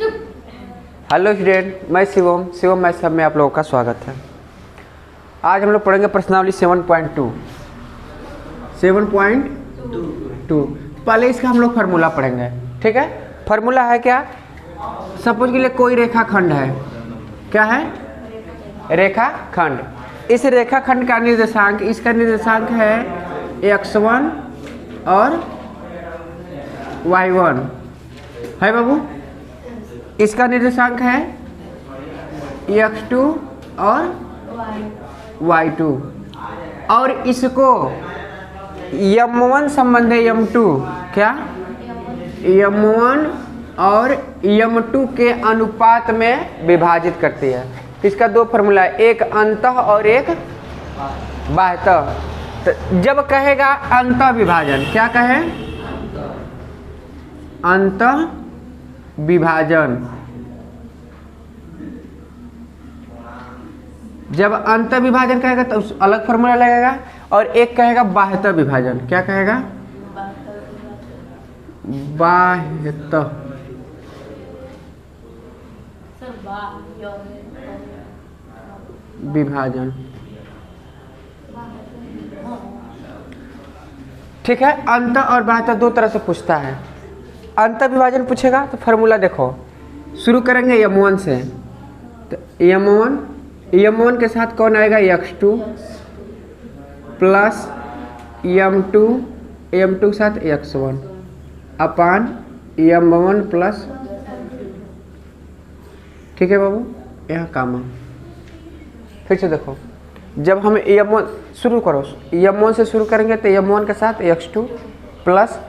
Hello student, मैं शिवम मैं सब में आप लोगों का स्वागत है। आज हम लोग पढ़ेंगे प्रश्नावली 7.2। पहले इसका हम लोग फार्मूला पढ़ेंगे, ठीक है। फार्मूला है क्या? सपोज के लिए कोई रेखाखंड है, क्या है? रेखाखंड। इस रेखाखंड का निर्देशांक, इसका निर्देशांक है x1 और y1 है बाबू। इसका निर्देशांक है x2 और y2 और इसको m1 संबंध है m2, क्या? m1 और m2 के अनुपात में विभाजित करती है। इसका दो फार्मूला है, एक अंतः और एक बाह्यतः। तो जब कहेगा अंतः विभाजन, क्या कहे? अंतः विभाजन। जब अंतः विभाजन कहेगा तो अलग फार्मूला लगेगा, और एक कहेगा बाह्यतः विभाजन। क्या कहेगा? बाह्यतः विभाजन, ठीक है। अंतः और बाह्यतः दो तरह से पूछता है। अंतः विभाजन पूछेगा तो फार्मूला देखो, शुरू करेंगे m1 से। तो m1 के साथ कौन आएगा? x2 प्लस m2 के साथ x1 अपान m1 प्लस, ठीक है बाबू। यह काम है। फिर से देखो, जब हम m1 शुरू करो, m1 से शुरू करेंगे तो m1 के साथ x2 प्लस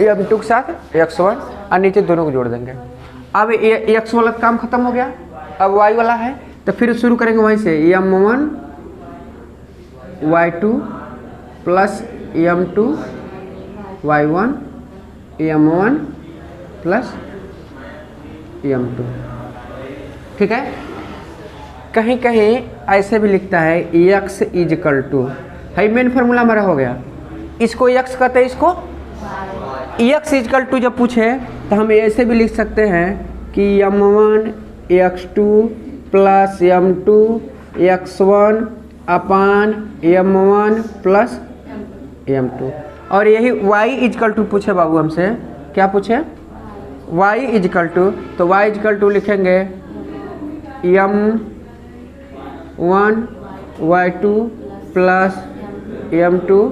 m2 के साथ x1 और नीचे दोनों को जोड़ देंगे। अब x वाला काम खत्म हो गया, अब y वाला है। तो फिर शुरू करेंगे वहीं से, m1 y2 plus m2 y1 m1 plus m2, ठीक है। कहीं कहीं ऐसे भी लिखता है x इजकल टू, है मेन फार्मूला हमारा हो गया। इसको x कहते हैं, इसको x इजकल टू जब पूछे तो हम ऐसे भी लिख सकते हैं कि m1 x2 plus m2 x1 अपान m1 प्लस m2। और यही y इजकल टू पूछे बाबू हमसे, क्या पूछे? y इजकल टू, तो y इजकल टू लिखेंगे m1 y2 plus m2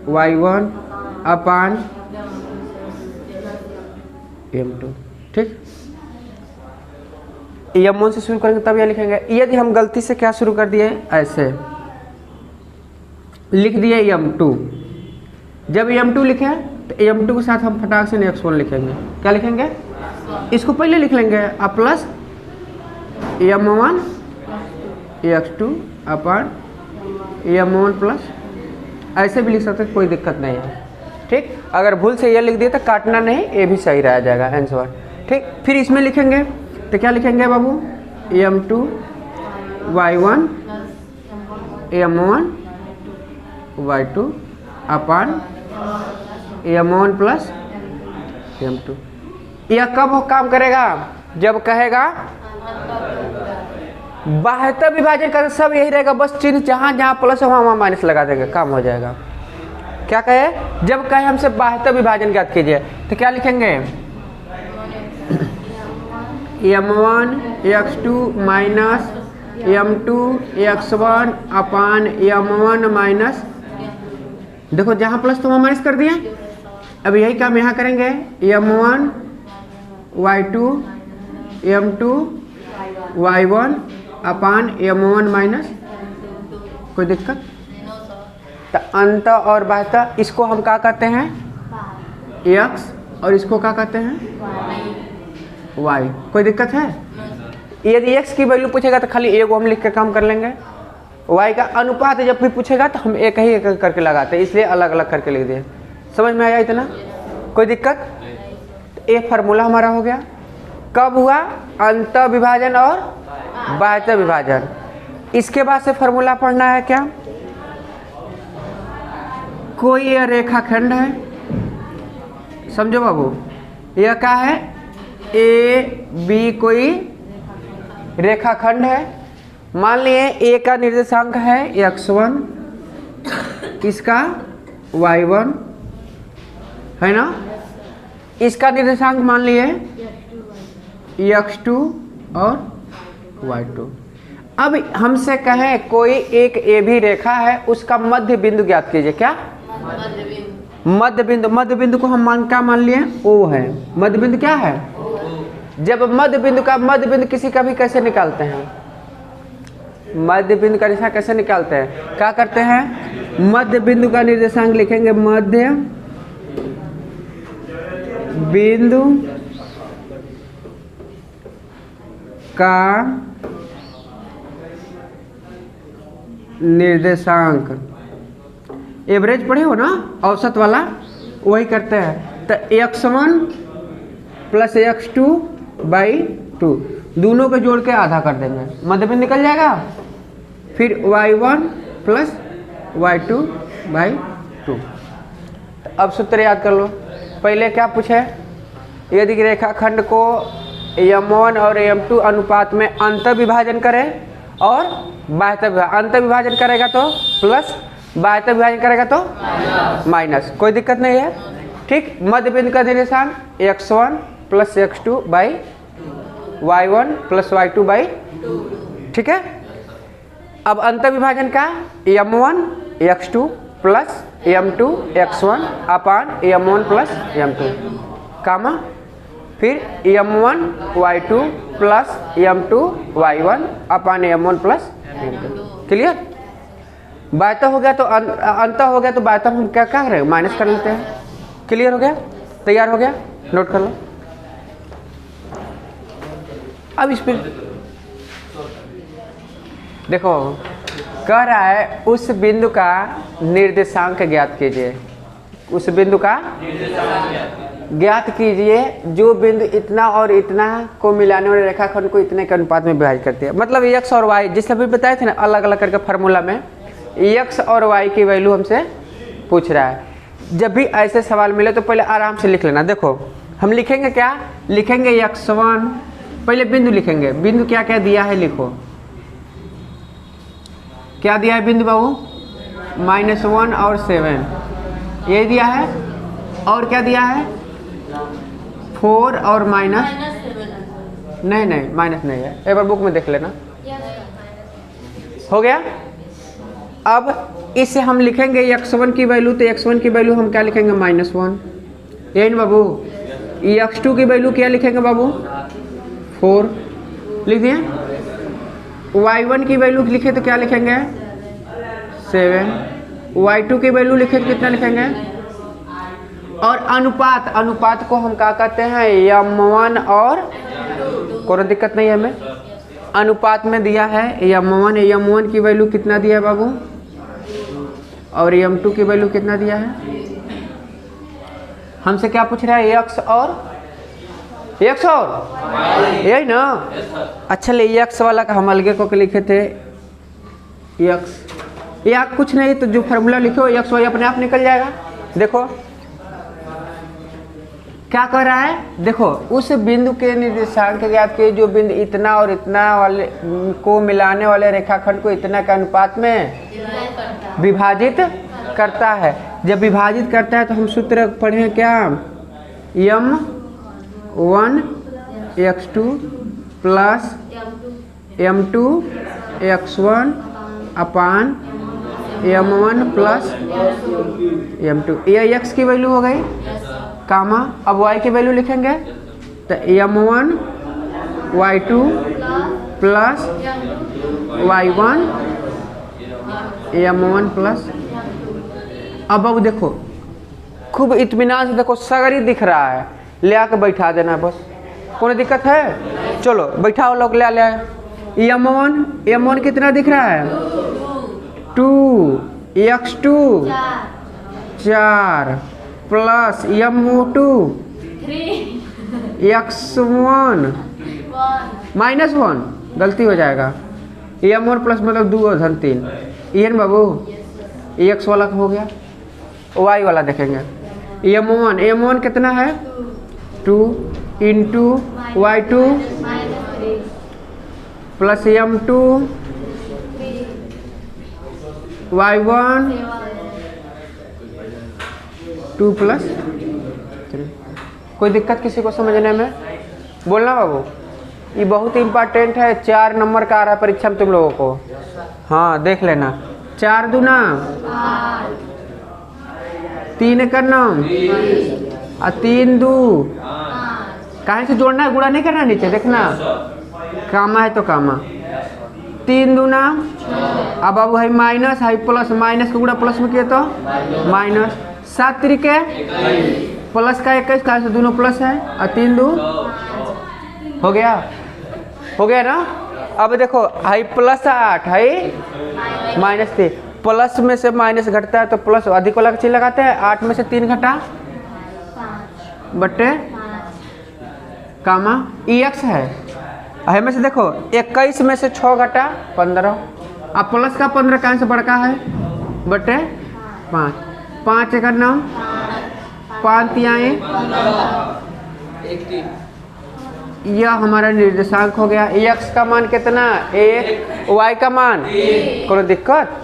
y1 अपान m2, ठीक। m1 से शुरू करेंगे तब यह लिखेंगे। यदि हम गलती से क्या शुरू कर दिए, ऐसे लिख दिए m2, जब m2 लिखे तो m2 के साथ हम फटाक से x1 लिखेंगे। क्या लिखेंगे? इसको पहले लिख लेंगे, अब प्लस m1 x2 अपान m1 प्लस, ऐसे भी लिख सकते हैं, कोई दिक्कत नहीं है, ठीक। अगर भूल से ये लिख दिए तो काटना नहीं, ये भी सही रह जाएगा आंसर, ठीक। फिर इसमें लिखेंगे तो क्या लिखेंगे बाबू? m2 y1 m1 y2 अपान m1 प्लस m2। यह कब वो काम करेगा? जब कहेगा बाह्यतः विभाजन का, सब यही रहेगा, बस चिन्ह जहाँ जहाँ प्लस हो वहाँ माइनस लगा देंगे, काम हो जाएगा। क्या कहे? जब कहे हमसे बाह्यतः विभाजन ज्ञात कीजिए तो क्या लिखेंगे? m1 x2 minus m2 x1 अपान m1 माइनस, देखो जहाँ प्लस तो वहाँ माइनस कर दिए। अब यही काम यहाँ करेंगे, m1 y2 m2 y1 अपान m1 माइनस, कोई दिक्कत? तो अंतः और बाह्यतः, इसको हम क्या कहते हैं? x, और इसको क्या कहते हैं? y। कोई दिक्कत है? यदि x की वैल्यू पूछेगा तो खाली एक हम लिख के काम कर लेंगे। y का अनुपात जब भी पूछेगा तो हम एक ही करके लगाते हैं, इसलिए अलग अलग करके लिख दिए। समझ में आया इतना? कोई दिक्कत? तो ये फार्मूला हमारा हो गया। कब हुआ? अंतः विभाजन और बाह्यतः विभाजन। इसके बाद से फार्मूला पढ़ना है क्या? कोई यह रेखाखंड है, समझो बाबू, यह क्या है? ए बी कोई रेखाखंड है। मान लिए ए का निर्देशांक है x1, इसका y1 है ना, इसका निर्देशांक मान लिए x2 और y2। अब हमसे कहें कोई एक ए भी रेखा है, उसका मध्य बिंदु ज्ञात कीजिए। क्या मध्य बिंदु? मध्य बिंदु को हम क्या मान लिए? ओ है। मध्य बिंदु क्या है? जब मध्य बिंदु किसी का भी कैसे निकालते हैं? मध्य बिंदु का रेखा कैसे निकालते हैं? क्या करते हैं? मध्य बिंदु का निर्देशांक लिखेंगे, मध्य बिंदु का निर्देशांक। एवरेज पढ़े हो ना, औसत वाला, वही करते हैं। तो x1 प्लस x2 बाई 2, दोनों को जोड़ के आधा कर देंगे, मध्य बिंदु निकल जाएगा। फिर y1 प्लस y2 बाई 2। अब सूत्र याद कर लो। पहले क्या पूछे? यदि रेखाखंड को m1 और m2 अनुपात में अंतर विभाजन करें और बाह्यतः विभाजन, अंतर विभाजन करेगा तो प्लस, बाह्यतः विभाजन करेगा तो माइनस, कोई दिक्कत नहीं है। ठीक। मध्य बिंदु का निर्देशांक x1 plus x2 by y1 plus y2 by, ठीक है। अब अंतर विभाजन का m1 x2 plus m2 x1 अपान m1 प्लस m2 कामा, फिर m1 y2 plus m2 y1 अपान m1 प्लस m2। क्लियर? बाह्यतः हो गया तो अंतर हो गया तो बाह्यतः हम क्या करें? माइनस कर लेते हैं। क्लियर हो गया? तैयार हो गया? नोट कर लो। अब इस पर देखो, कह रहा है उस बिंदु का निर्देशांक ज्ञात कीजिए। उस बिंदु का ज्ञात कीजिए जो बिंदु इतना और इतना को मिलाने वाले रेखाखंड को इतने के अनुपात में विभाजित करती है। मतलब x और y, जिस अभी बताए थे ना अलग अलग करके फार्मूला में, x और y की वैल्यू हमसे पूछ रहा है। जब भी ऐसे सवाल मिले तो पहले आराम से लिख लेना। देखो हम लिखेंगे क्या? लिखेंगे x1, पहले बिंदु लिखेंगे। बिंदु क्या क्या दिया है लिखो। क्या दिया है बिंदु बाबू? -1 और 7 ये दिया है। और क्या दिया है? 4 और माइनस, नहीं माइनस नहीं है, एक बार बुक में देख लेना। हो गया। अब इससे हम लिखेंगे x1 की वैल्यू, तो x1 की वैल्यू हम क्या लिखेंगे? -1, यही ना बाबू। x2 की वैल्यू क्या लिखेंगे बाबू? 4 लिख दिए। y1 की वैल्यू लिखे तो क्या लिखेंगे? 7। y2 की वैल्यू लिखे तो कितना लिखेंगे? और अनुपात को हम क्या कहते हैं? m1 और, कोई दिक्कत नहीं है हमें। अनुपात में दिया है m1 की वैल्यू कितना दिया है बाबू? और m2 की वैल्यू कितना दिया है? हमसे क्या पूछ रहा है? x और यही ना। अच्छा ले, x वाला का हम अलगे को लिखे थे x, या कुछ नहीं तो जो फार्मूला लिखो x y अपने आप निकल जाएगा। देखो क्या कर रहा है? देखो उस बिंदु के निर्देशांक ज्ञात किए जो बिंदु इतना और इतना वाले को मिलाने वाले रेखाखंड को इतना के अनुपात में विभाजित करता है। जब विभाजित करता है तो हम सूत्र पढ़े क्या? m1 x2 plus m2 x1 अपान m1 प्लस m2। ये x की वैल्यू हो गई कामा। अब y की वैल्यू लिखेंगे तो m1 y2 plus y1 m1 plus. अब देखो खूब इत्मीनान से देखो, सगरी दिख रहा है, ले आकर बैठा देना बस, कोई दिक्कत है? चलो बैठाओ लोग, ले ले। m1 कितना दिख रहा है? 2, x2 4 प्लस m2 x1 -1, गलती हो जाएगा। m1 प्लस मतलब 2 धन 3, ये बाबू x वाला हो गया। y वाला देखेंगे m1 कितना है? 2 into y2 plus m2 y1 2 plus 3। कोई दिक्कत किसी को समझने में? बोलना बाबू, ये बहुत इंपॉर्टेंट है, 4 नंबर का आ रहा है परीक्षा में तुम लोगों को। हाँ देख लेना, 4 दूना 3 का नाम और 3 दू कहीं से जोड़ना है, गुणा नहीं करना, नीचे देखना कामा है तो कामा। 3 दूना अब बाबू है माइनस है प्लस, माइनस का गुणा प्लस में किया तो माइनस। 7 तरीके प्लस का 21 का से दोनों प्लस है और 3 दू हो गया, हो गया ना। अब देखो हाई प्लस 8 है माइनस 3, प्लस में से माइनस घटता है तो प्लस अधिक वाला चीज लगाते हैं। 8 में से 3 घटा बटे कामा EX है में से देखो 21 में से 6 घटा 15, अब प्लस का 15 कहाँ से बड़का है बटे 5, 5 का नाम 5 तिहाई, यह हमारा निर्देशांक हो गया। x का मान कितना 1, y का मान कोई दिक्कत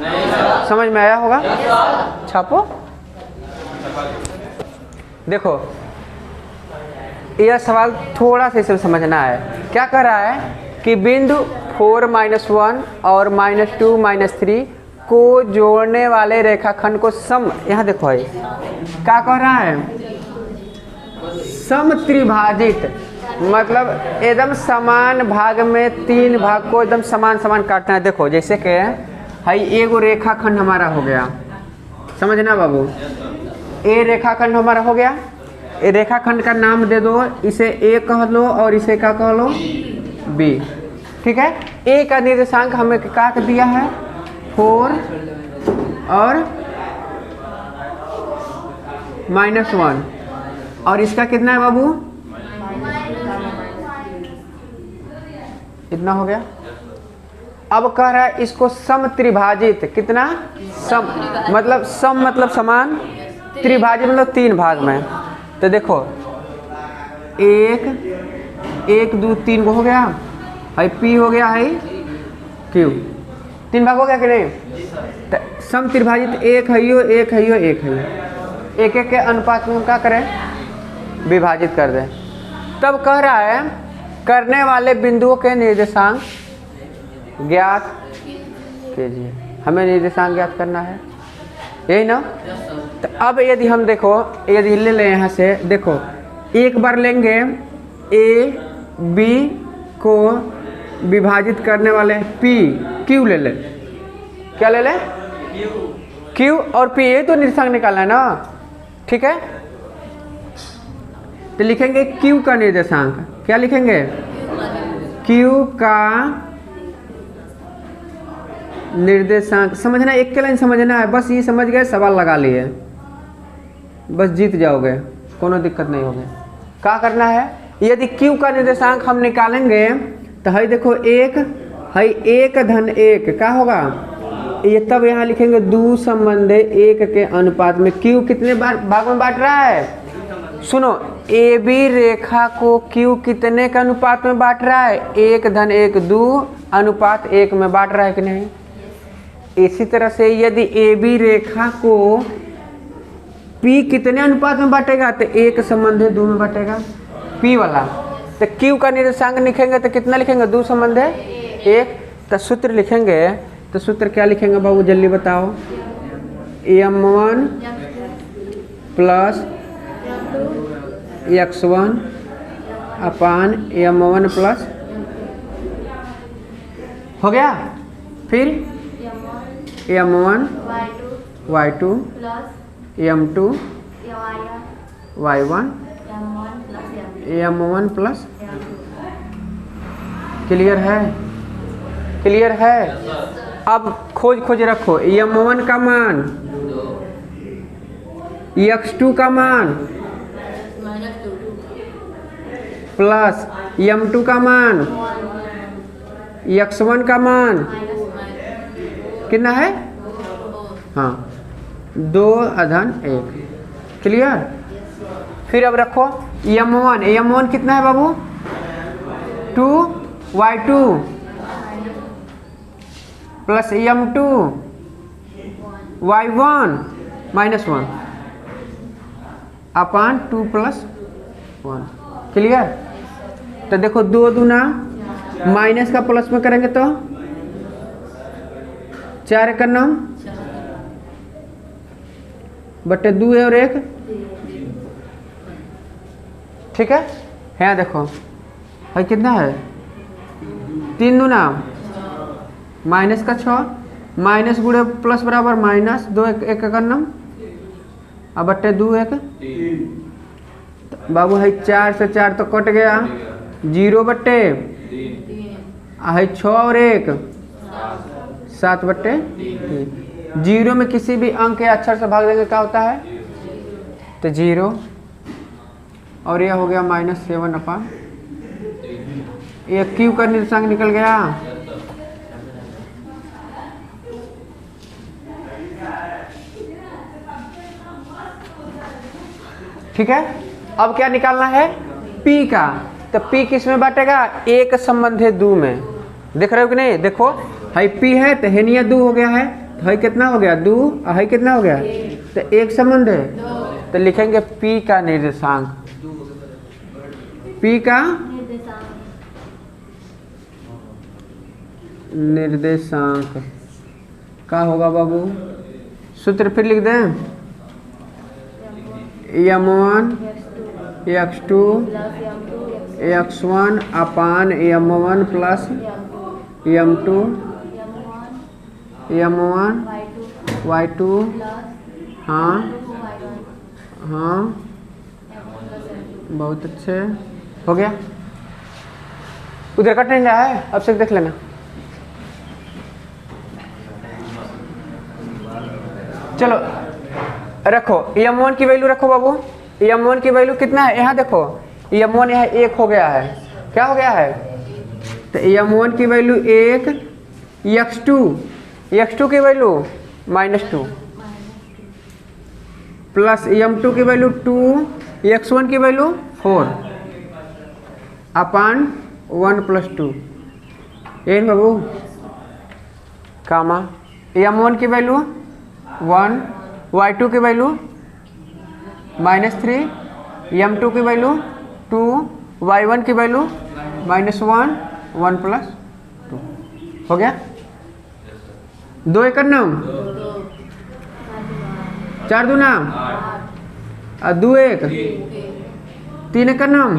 समझ में आया होगा? छापो। देखो यह सवाल थोड़ा सा इसे समझना है। क्या कह रहा है कि बिंदु 4 -1 और -2 -3 को जोड़ने वाले रेखाखंड को सम, यहाँ देखो है क्या कह रहा है, सम त्रिभाजित, मतलब एकदम समान भाग में 3 भाग को एकदम समान समान काटना है। देखो जैसे कि है एगो रेखाखंड हमारा हो गया, समझना बाबू, ए रेखाखंड हमारा हो गया। ए रेखाखंड का नाम दे दो, इसे ए कह लो और इसे क्या कह लो बी, ठीक है। ए का निर्देशांक हमें क्या दिया है 4 और -1, और इसका कितना है बाबू, इतना हो गया। अब कह रहा है इसको सम त्रिभाजित, कितना सम मतलब सम मतलब समान, त्रिभाजित मतलब 3 भाग में। तो देखो 1 1 2 3 को हो गया, है P हो गया है Q, 3 भाग हो गया कि नहीं। तो सम त्रिभाजित 1 है यो 1 है यो 1 है, 1 1 के अनुपात में हम क्या करें विभाजित कर दें। तब कह रहा है करने वाले बिंदुओं के निर्देशांक ज्ञात कीजिए, हमें निर्देशांक ज्ञात करना है, यही ना। तो अब यदि हम देखो, यदि ले लें यहाँ से, देखो एक बार लेंगे ए बी को विभाजित करने वाले P Q ले ले, क्या ले ले Q और P, ये तो निर्देशांक निकालना है ना, ठीक है। तो लिखेंगे Q का निर्देशांक, क्या लिखेंगे Q का निर्देशांक। समझना, एक के लाइन समझना है, बस ये समझ गए सवाल लगा लिए, बस जीत जाओगे, कोनो दिक्कत नहीं होगी। क्या करना है, यदि Q का निर्देशांक हम निकालेंगे तो है देखो 1 है 1 धन 1 क्या होगा ये, तब यहाँ लिखेंगे 2 संबंधे 1 के अनुपात में Q कितने भाग में बांट रहा है। सुनो AB रेखा को Q कितने के अनुपात में बांट रहा है, 1 धन 1 2 अनुपात 1 में बांट रहा है कि नहीं। इसी तरह से यदि AB रेखा को P कितने अनुपात में बांटेगा, तो 1 संबंधे 2 में बांटेगा P वाला। तो Q का निर्देशांक लिखेंगे तो कितना लिखेंगे 2 संबंधे 1। तो सूत्र लिखेंगे, तो सूत्र क्या लिखेंगे बाबू जल्दी बताओ, M1 प्लस x1 अपान M1 प्लस, हो गया। फिर M1 y2 M2 y1 M1 plus, clear है, क्लियर है। अब खोज रखो M1 का मान, x2 का मान प्लस M2 का मान, x1 का मान कितना है, हाँ 2 अधन 1, क्लियर। फिर अब रखो m1 कितना है बाबू 2y2 plus m2 y1 minus 1 अपान 2 प्लस 1। क्लियर। तो देखो 2 दूना माइनस का प्लस में करेंगे तो 4 का नाम बटे 2 है और 1। ठीक है। यहाँ देखो है कितना है 3 दूना माइनस का 6 माइनस गुणे प्लस बराबर माइनस 2 1 का नाम अब बट्टे 2 1 बाबू है 4 से 4 तो कट गया 0 बट्टे है 6 और 1 7 बट्टे 0 में किसी भी अंक या अक्षर से भाग देंगे क्या होता है तो 0 और यह हो गया -7 अपान ये क्यू का निर्देशांक निकल गया। ठीक है। अब क्या निकालना है P का। तो P किस में बांटेगा एक संबंधित 2 में। देख रहे हो कि नहीं। देखो है P है तो हेनिया 2 हो गया है तो है कितना हो गया 2 और है कितना हो गया तो एक संबंध है तो लिखेंगे P का निर्देशांक। P का निर्देशांक का होगा बाबू सूत्र फिर लिख दें m1 x2 x1 अपान m1 plus m2 m1 y2 हाँ हाँ बहुत अच्छे हो गया। उधर कट नहीं रहा है अब से देख लेना। चलो रखो m1 की वैल्यू रखो बाबू। m1 की वैल्यू कितना है यहाँ देखो m1 यहाँ 1 हो गया है। क्या हो गया है तो m1 की वैल्यू 1 x2 की वैल्यू -2 प्लस m2 की वैल्यू 2 x1 की वैल्यू 4 अपान 1 + 2 ये बाबू कामा m1 की वैल्यू 1 y2 की वैल्यू -3 m2 की वैल्यू 2 y1 की वैल्यू -1 1 + 2 हो गया। 2 1 नाम 4 दूना 2 1 3 1 नाम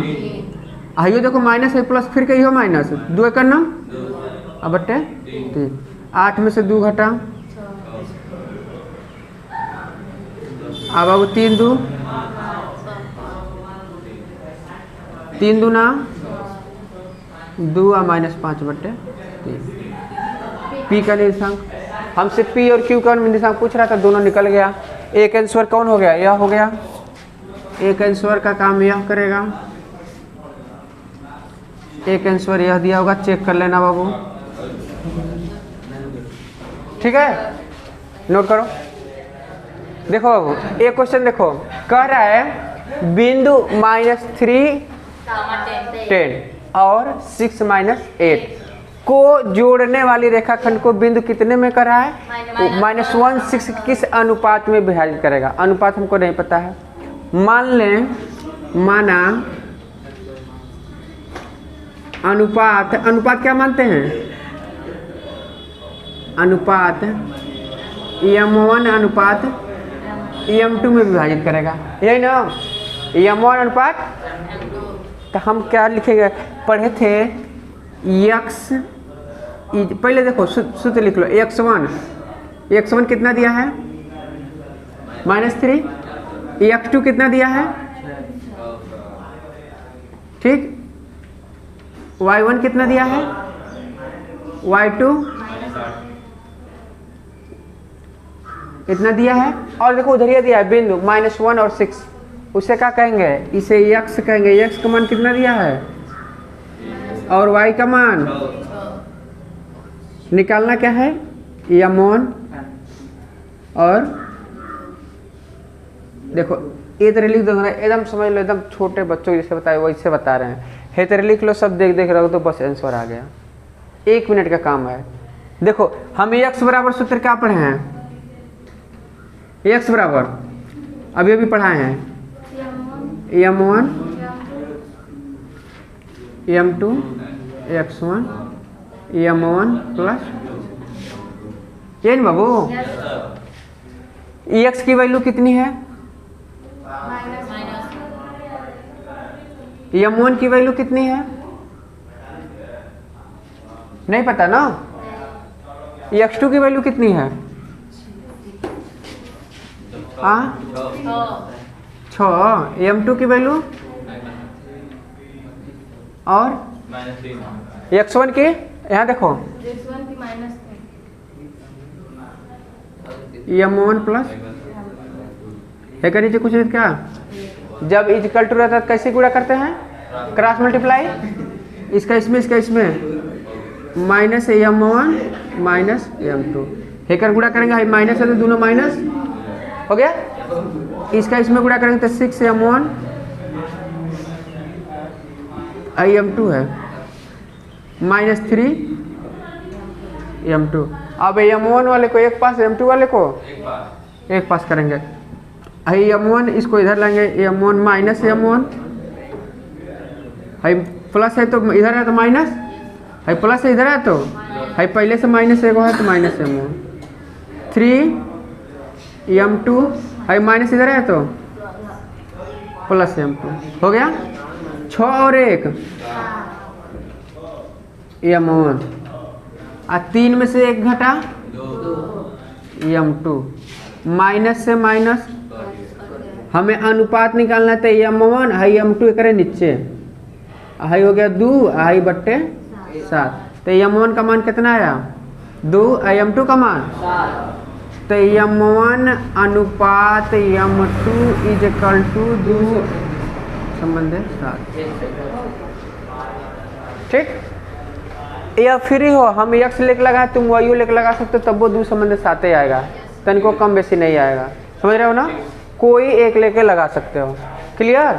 आइयो देखो माइनस है प्लस फिर कही हो माइनस 2 1 नाम अब बट्टे 3 8 में से 2 घटा अब 3 2 3 दूना 2 और -5 बट्टे 3। P का निर्देशांक हमसे P और Q का निर्देशांक पूछ रहा था दोनों निकल गया। एक आंसर कौन हो गया यह हो गया। एक आंसर का काम यह करेगा। एक आंसर यह दिया होगा चेक कर लेना बाबू। ठीक है नोट करो। देखो बाबू एक क्वेश्चन देखो कह रहा है बिंदु -3 10 और 6 -8 को जोड़ने वाली रेखाखंड को बिंदु कितने में कर रहा है -1 6 किस अनुपात में विभाजित करेगा। अनुपात हमको नहीं पता है। मान लें माना अनुपात क्या मानते हैं अनुपात m1 अनुपात m2 में विभाजित करेगा यही ना m1 अनुपात। तो हम क्या लिखेंगे पढ़े थे x पहले देखो सूत्र लिख लो x1 कितना दिया है -3 x2 कितना दिया है ठीक y1 कितना दिया है y2 इतना दिया है और देखो उधर ये दिया है बिंदु -1 और 6 उसे क्या कहेंगे इसे x कहेंगे। x का मान कितना दिया है और y का मान निकालना क्या है m1 और देखो ये तरह लिख दो, एकदम समझ लो, एकदम छोटे बच्चों जैसे बताए वैसे बता रहे हैं। हे तरह लिख लो, सब देख देख रहे हो तो बस आंसर आ गया। 1 मिनट का काम है। देखो हम x बराबर सूत्र क्या पढ़े हैं? x बराबर अभी अभी पढ़ाए हैं m1 m2 x1 m1 plus ये ना बाबू, x की वैल्यू कितनी है? m1 की वैल्यू कितनी है? नहीं पता ना। x2 की वैल्यू कितनी है? 6। m2 की वैल्यू और x1 की, यहाँ देखो m1 प्लस है का नीचे कुछ नहीं क्या? जब इक्वल टू रहता है कैसे गुणा करते हैं? क्रॉस मल्टीप्लाई, इसका इसमें इसका इसमें, minus m1 minus m2 hacker गुणा करेंगे, हाई माइनस है तो दोनों माइनस हो गया। इसका इसमें गुणा करेंगे तो 6m1 m2 है माइनस 3m2। अब m1 वाले को एक पास, m2 वाले को एक पास करेंगे। m1 इसको इधर लाएंगे, m1 minus m1, high plus है तो इधर है तो माइनस, हाई प्लस है इधर है तो हाई पहले से माइनस एगो है तो minus m1, 3m2 high minus इधर है तो प्लस m2 हो गया। 6 और 1 m1 और 3 में से 1 घटा m2, माइनस से माइनस हमें अनुपात निकालना है तो m1 हाई m2 करे नीचे, हाई हो गया 2 हाई बट्टे 7, तो m1 का मान कितना आया? 2, m2 का मान तो m1 अनुपात m2 इज इक्वल टू 2 संबंध 7। ठीक, या फ्री हो, हम x लेके लगाए तुम y लेके लगा सकते हो, तब वो 2 संबंध 7 ही आएगा, तनिको कम बेसी नहीं आएगा। समझ रहे हो ना? कोई एक लेके लगा सकते हो। क्लियर?